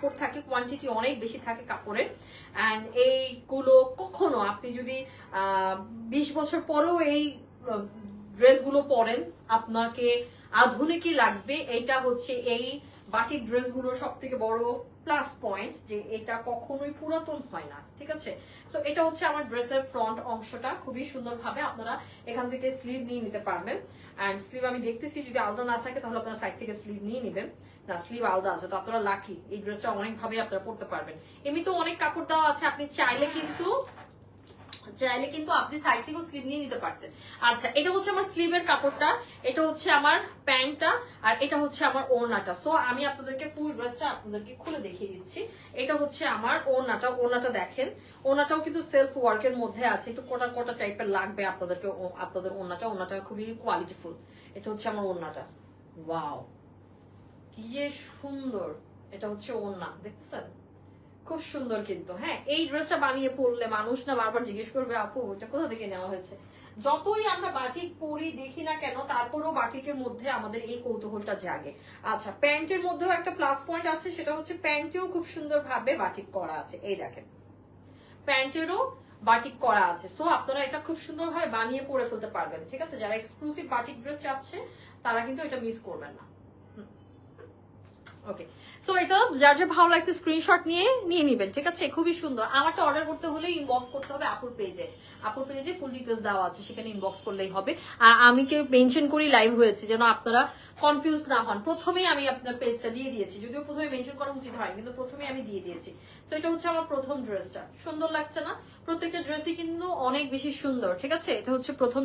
কাপড় থাকে, কোয়ান্টিটি অনেক বেশি থাকে কাপড়ের। অ্যান্ড এইগুলো কখনো আপনি যদি 20 বছর পরেও এই ড্রেসগুলো পরেন, আপনাকে আধুনিকই লাগবে। এটা হচ্ছে এই বাটিক ড্রেসগুলোর সব থেকে বড় প্লাস পয়েন্ট, যে এটা কখনোই পুরাতন হয় না, ঠিক আছে। সো এটা হচ্ছে আমার ড্রেসের ফ্রন্ট অংশটা, খুবই সুন্দরভাবে আপনারা এখান থেকে স্লিভ নিয়ে নিতে পারবেন। অ্যান্ড স্লিভ আমি দেখতেছি যদি আলাদা না থাকে তাহলে আপনারা সাইড থেকে স্লিভ নিয়ে নেবেন, না স্লিভ আলাদা আছে, তো আপনারা লাকি, এই ড্রেসটা অনেকভাবে আপনারা পরতে পারবেন। এমনিতেও অনেক কাপড় দেওয়া আছে, আপনি চাইলে কিন্তু আপনি সাইড থেকেও স্লিভ নিয়ে নিতে পারতেন। আচ্ছা, এটা হচ্ছে আমার স্লিভের কাপড়টা, এটা হচ্ছে আমার প্যান্টটা, আর এটা হচ্ছে আমার ওড়নাটা। সো আমি আপনাদেরকে ফুল ড্রেসটা আপনাদেরকে খুলে দেখিয়ে দিচ্ছি। এটা হচ্ছে আমার ওড়নাটা, ওড়নাটা দেখেন, ওড়নাটাও কিন্তু সেলফ ওয়ার্কের মধ্যে আছে, একটু কোটা কোটা টাইপের লাগবে আপনাদেরকে আপনাদের ওড়নাটা খুবই কোয়ালিটিফুল। এটা হচ্ছে আমার ওড়নাটা, ওয়াও কি যে সুন্দর। এটা হচ্ছে ওড়না, দেখছেন খুব সুন্দর কিন্তু। হ্যাঁ, এই ড্রেসটা বানিয়ে পরলে মানুষ না বারবার জিজ্ঞেস করবে আপু এটা কোথা থেকে নেওয়া হয়েছে। যতই আমরা বাটিক পরি দেখি না কেন, তারপরেও বাটিকের মধ্যে আমাদের এই কৌতূহলটা জাগে। আচ্ছা, প্যান্টের মধ্যেও একটা প্লাস পয়েন্ট আছে, সেটা হচ্ছে প্যান্টেও খুব সুন্দর ভাবে বাটিক করা আছে, এই দেখেন প্যান্টেরও বাটিক করা আছে। সো আপনারা এটা খুব সুন্দর ভাবে বানিয়ে পরে ফেলতে পারবেন, ঠিক আছে। যারা এক্সক্লুসিভ বাটিক ড্রেস চাচ্ছে তারা কিন্তু এটা মিস করবেন না। ওকে, সো এটা যার যা ভালো লাগছে স্ক্রিনশট নিয়ে নিবেন, ঠিক আছে। খুবই সুন্দর। আমারটা অর্ডার করতে হলে ইনবক্স করতে হবে আপুর পেজে ফুল ডিটেলস দেওয়া আছে, সেখানে ইনবক্স করলেই হবে। আর আমি কে মেনশন করি লাইভ হয়েছে, যেন আপনারা কনফিউজ না হন। প্রথমেই আমি আপনার পেজটা দিয়ে দিয়েছি, যদিও প্রথমে মেনশন করা উচিত হয়, কিন্তু প্রথমেই আমি দিয়ে দিয়েছি। সো এটা হচ্ছে আমার প্রথম ড্রেসটা, সুন্দর লাগছে না? প্রত্যেকটা ড্রেসই কিন্তু অনেক বেশি সুন্দর, ঠিক আছে। এটা হচ্ছে প্রথম